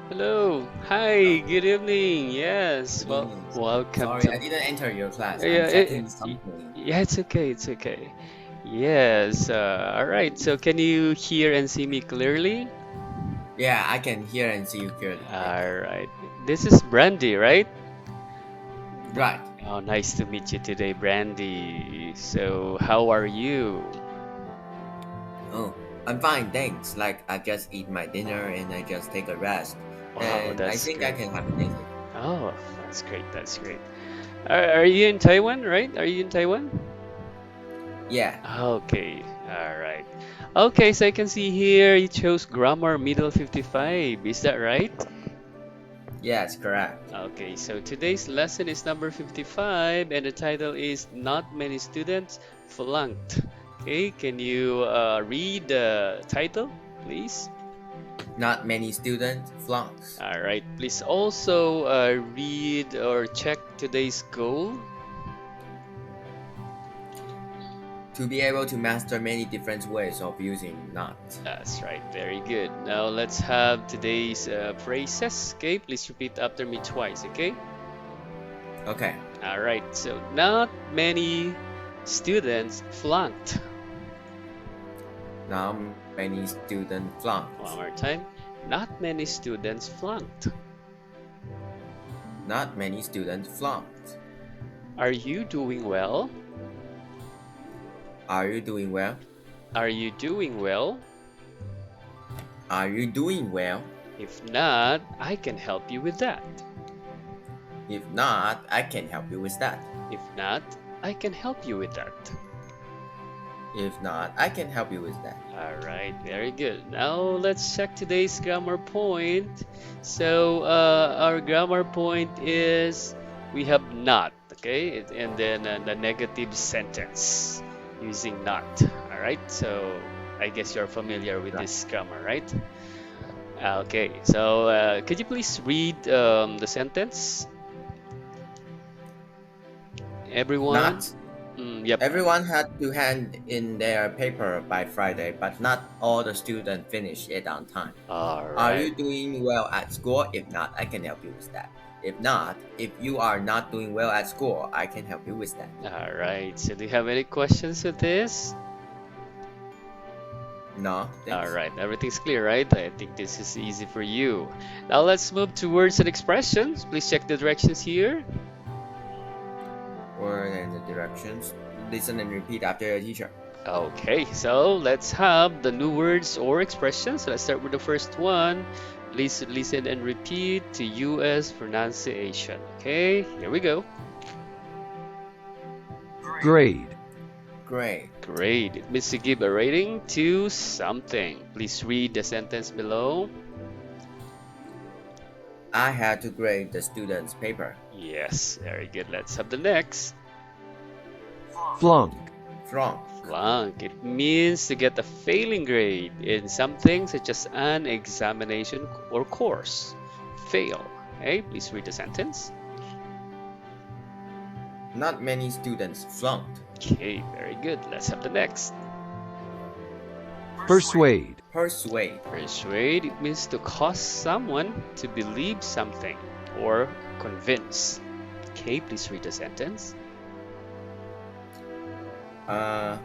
Hello. Hi. Good evening. Yes. Good Well, evening. welcome Sorry, I to. didn't enter your class. I'm Yeah. checking something. Yeah. It's okay. It's okay. Yes. All right. So, can you hear and see me clearly? Yeah, I can hear and see you clearly. Thank you. All right. This is Brandy, right? Right. Oh, nice to meet you today, Brandy. So, how are you? Oh, I'm fine, thanks. Like, I just eat my dinner and I just take a rest. Wow, And I that's think I great. can have a date. Oh, that's great. That's great. Are you in Taiwan, right? Are you in Taiwan? Yeah. Okay, all right. Okay, so I can see here you chose grammar middle 55. Is that right? Yes, correct. Okay, so today's lesson is number 55 and the title is Not Many Students Flunked. Okay, can you read the title, please? Not many students flunks. All right, please also read or check today's goal. To be able to master many different ways of using not. That's right, very good. Now let's have today's phrases. Okay, please repeat after me twice, okay? Okay. All right, so not many students flunked. Now many students One flunked. more time. Not many students flunked. Not many students flunked. Are you doing well? Are you doing well? Are you doing well? Are you doing well? If not, I can help you with that. If not, I can help you with that. If not, I can help you with that. If not, I can help you with that. All right, very good. Now let's check today's grammar point. So our grammar point is we have not, okay, and then the negative sentence using not. All right, so I guess you're familiar with Right. this grammar, right? Okay, so could you please read the sentence? Everyone? Not Yep. everyone had to hand in their paper by Friday, but not all the students finished it on time. All Are right. you doing well at school? If not, I can help you with that. If not, if you are not doing well at school, I can help you with that. All right. So do you have any questions with this? No, All thanks. right, everything's clear, right? I think this is easy for you. Now let's move to words and expressions. Please check the directions here. Word and the directions. Listen and repeat after your teacher. Okay, so let's have the new words or expressions. Let's start with the first one. Please listen and repeat to US pronunciation. Okay, here we go. grade, Great. Great. It means to give a rating to something. Please read the sentence below. I had to grade the student's paper. Yes, very good. Let's have the next. flunk, Flunk. Flunk. It means to get a failing grade in something such as an examination or course. Fail. Okay, please read the sentence. Not many students flunked. Okay, very good. Let's have the next. persuade, Persuade. Persuade. It means to cause someone to believe something or convince. Okay, please read the sentence. Uh,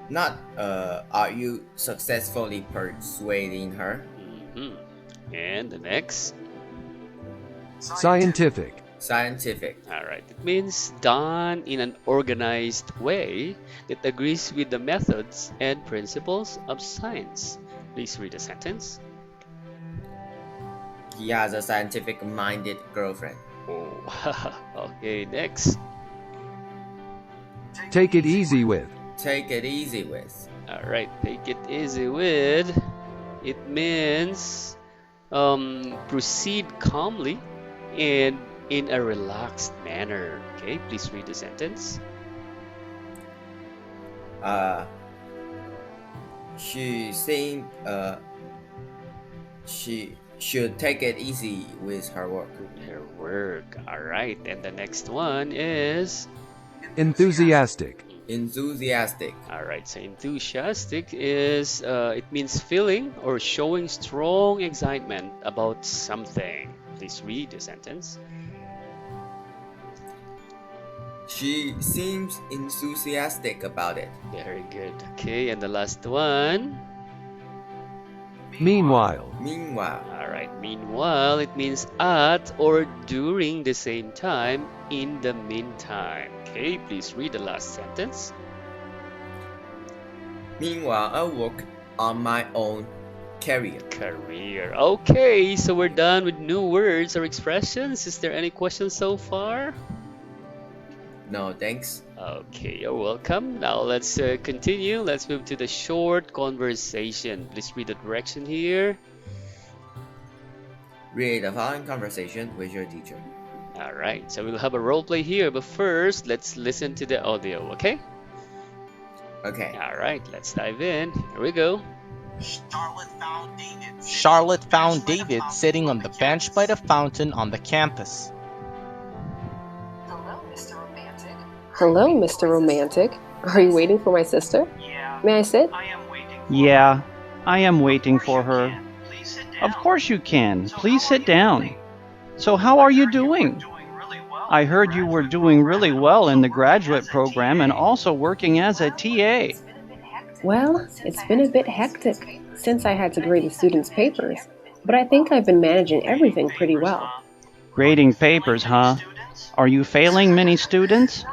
Not are you successfully persuading her? hmm And the next. scientific, Scientific. All right. It means done in an organized way that agrees with the methods and principles of science. Please read the sentence. He has a scientific minded girlfriend. Oh, okay. Next. take it easy with, Take it easy with. All right. Take it easy with. It means proceed calmly and in a relaxed manner. Okay. Please read the sentence. Uh, she think she should take it easy with her work. Your work. All right. And the next one is. enthusiastic, Enthusiastic. All right, so enthusiastic is it means feeling or showing strong excitement about something. Please read the sentence. She seems enthusiastic about it. Very good. Okay, and the last one. Meanwhile. Meanwhile, All right, meanwhile, it means at or during the same time, in the meantime. Okay, please read the last sentence. meanwhile, I work on my own career. Career. Okay, so we're done with new words or expressions. Is there any questions so far? No, thanks. Okay, you're welcome. Now let's continue. Let's move to the short conversation. Please read the direction here. Read the following conversation with your teacher. All right, so we'll have a role play here, but first let's listen to the audio, okay? Okay. All right, let's dive in. Here we go. Charlotte found David sitting on the bench by the fountain on the campus. Hello, Mr. Romantic. Are you waiting for my sister? May I sit? Yeah, I am waiting for her. Of course you can. Please sit down. So how are you doing? I heard you were doing really well in the graduate program and also working as a TA. Well, it's been a bit hectic since I had to grade the students' papers, but I think I've been managing everything pretty well. Grading papers, huh? Are you failing many students?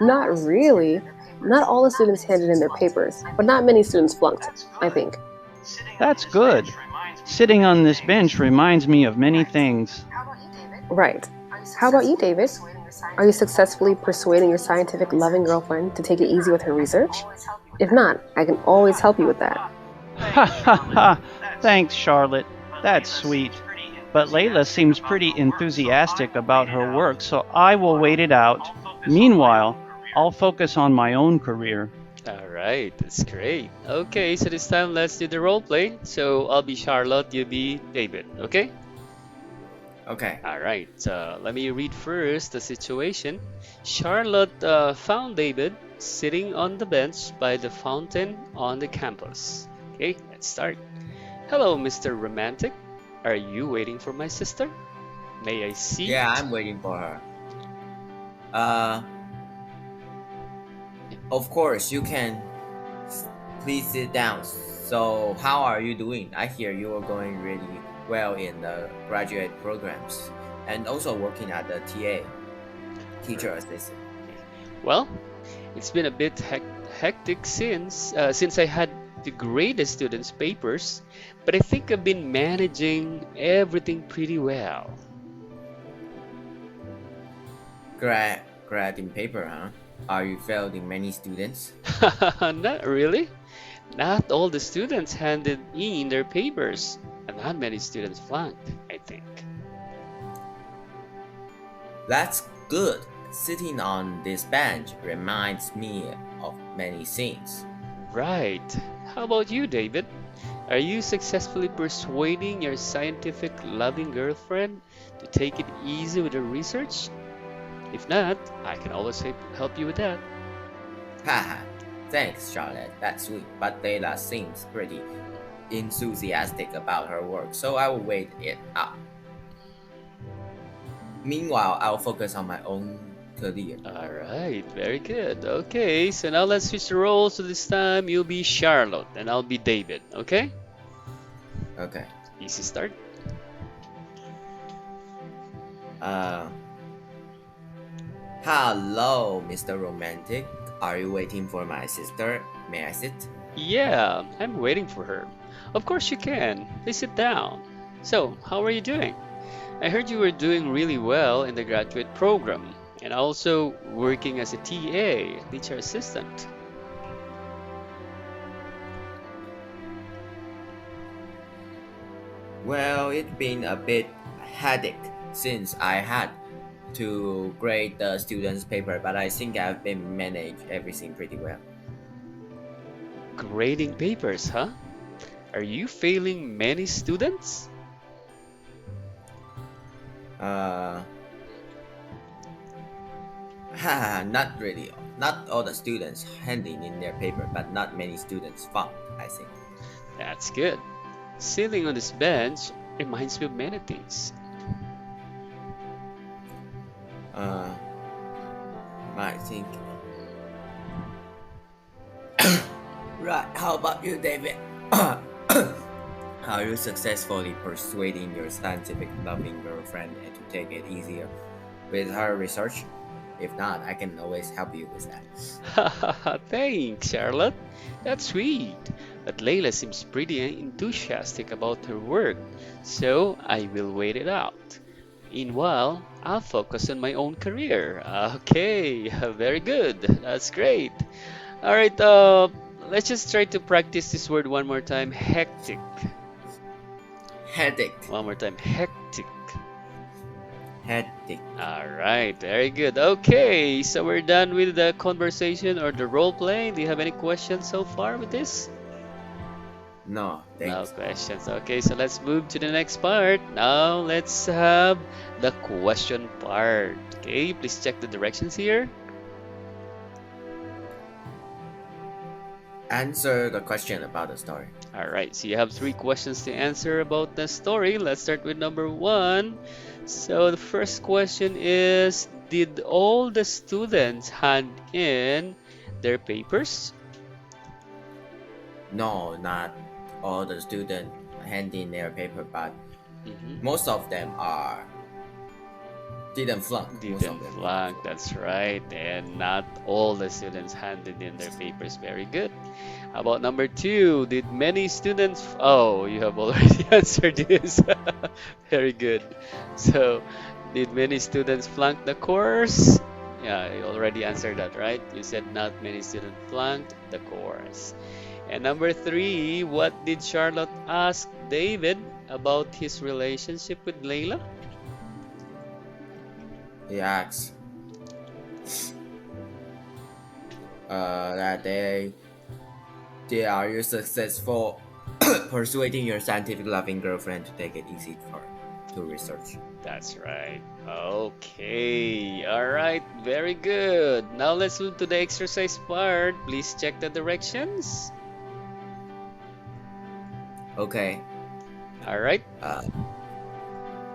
Not really. Not all the students handed in their papers, but not many students flunked, I think. That's good. Sitting on this bench reminds me of many things. Right. How about you, David? Are you successfully persuading your scientific loving girlfriend to take it easy with her research? If not, I can always help you with that. Ha ha ha! Thanks, Charlotte. That's sweet. But Layla seems pretty enthusiastic about her work, so I will wait it out. Meanwhile, I'll focus on my own career. All right, that's great. Okay, so this time let's do the role play. So I'll be Charlotte, you be David, okay? Okay. All right, let me read first the situation. Charlotte found David sitting on the bench by the fountain on the campus. Okay, let's start. Hello, Mr. Romantic. Are you waiting for my sister? May I see? Yeah, I'm waiting for her. Of course, you can. Please sit down. So, how are you doing? I hear you are going really well in the graduate programs and also working at the TA, teacher assistant. Well, it's been a bit hectic since I had to grade the students' papers, but I think I've been managing everything pretty well. Grading paper, huh? Are you failing many students? Not really. Not all the students handed in their papers, and not many students flunked, I think. That's good. Sitting on this bench reminds me of many things. Right. How about you, David? Are you successfully persuading your scientific loving girlfriend to take it easy with her research? If not, I can always help you with that. Haha. Thanks, Charlotte. That's sweet. But Layla seems pretty enthusiastic about her work, so I will wait it out. Meanwhile, I'll focus on my own career. All right, very good. Okay, so now let's switch the roles. So this time you'll be Charlotte and I'll be David, okay? Okay. Easy start. Hello, Mr. Romantic. Are you waiting for my sister? May I sit? Yeah, I'm waiting for her. Of course you can. Please sit down. So, how are you doing? I heard you were doing really well in the graduate program and also working as a TA, teacher assistant. Well, it's been a bit headache since I had to grade the students' paper, but I think I've been managed everything pretty well. Grading papers, huh? Are you failing many students? Uh, Not really. Not all the students handing in their paper, but not many students found, I think. That's good. Sitting on this bench reminds me of many things. Uh, I think. Right, how about you, David? Are you successfully persuading your scientific loving girlfriend to take it easier with her research? If not, I can always help you with that. Thanks, Charlotte. That's sweet. But Layla seems pretty enthusiastic about her work, so I will wait it out. Meanwhile, I'll focus on my own career. Okay, very good. That's great. All right, let's just try to practice this word one more time. Hectic. Headache. One more time. Hectic. Headache. All right, very good. Okay, so we're done with the conversation or the role play. Do you have any questions so far with this? No, No thanks. questions. Okay, so let's move to the next part. Now let's have the question part. Okay, please check the directions here. Answer the question about the story. All right, so you have 3 questions to answer about the story. Let's start with number 1. So the first question is, did all the students hand in their papers? No, not all the students hand in their paper, but Mhm. most of them didn't flunk. Most of Didn't them flunk, that's right. And not all the students handed in their papers. Very good. How about number 2? Did many students... Oh, you have already answered this. Very good. So, did many students flunk the course? Yeah, you already answered that, right? You said not many students flunked the course. And number 3, what did Charlotte ask David about his relationship with Layla? He asks that they are you successful persuading your scientific loving girlfriend to take it easy for to research. That's right. Okay. All right. Very good. Now let's move to the exercise part. Please check the directions. Okay. All right. Uh,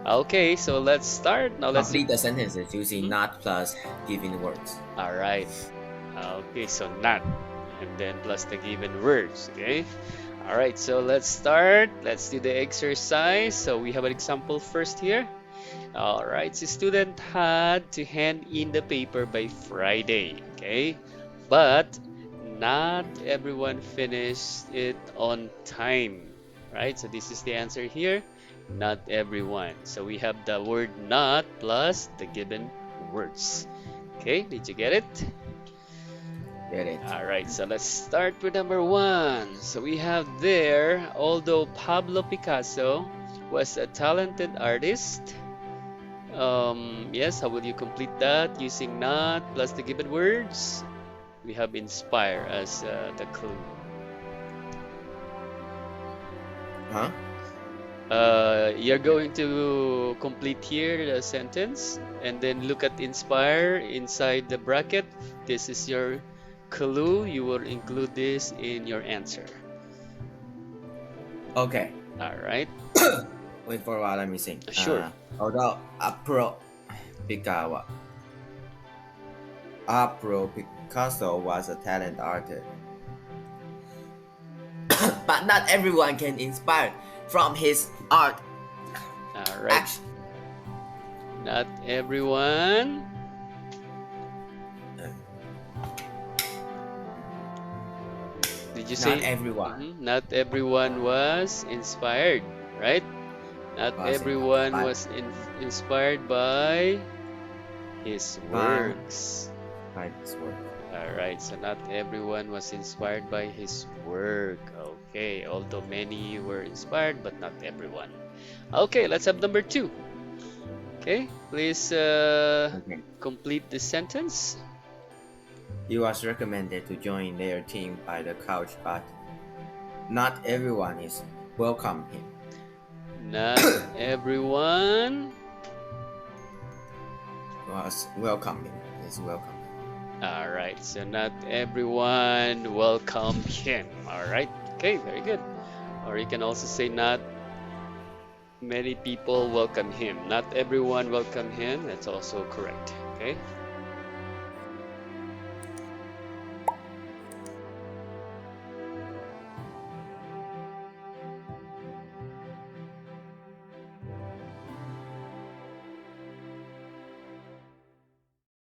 Okay. So let's start. Now let's. complete the sentences using Mhm. not plus given words. All right. Okay. So not, and then plus the given words. Okay. All right. So let's start. Let's do the exercise. So we have an example first here. All right, so student had to hand in the paper by Friday, okay? But not everyone finished it on time, right? So this is the answer here, not everyone. So we have the word not plus the given words. Okay, did you get it? Get it? All right, so let's start with number 1. So we have there, although Pablo Picasso was a talented artist, yes, how will you complete that? Using not plus the given words. We have inspire as the clue. Huh? You're going to complete here the sentence and then look at inspire inside the bracket. This is your clue. You will include this in your answer. Okay. All right. Wait for a while. Let me think. Sure. Although Pablo Picasso was a talented artist, but not everyone can inspire from his art. All right. Action. Not everyone. Did you say? Not everyone. Not everyone was inspired, right? Not Was everyone inspired. was inspired by his By- works. By this word. All right, so not everyone was inspired by his work. Okay, although many were inspired, but not everyone. Okay, let's have number 2. Okay, please Okay. complete the sentence. He was recommended to join their team by the coach, but not everyone is welcome him. Not everyone. Was welcome him. Is welcome. All right, so not everyone welcomed him. All right, okay, very good. Or you can also say not many people welcome him. Not everyone welcome him. That's also correct. Okay.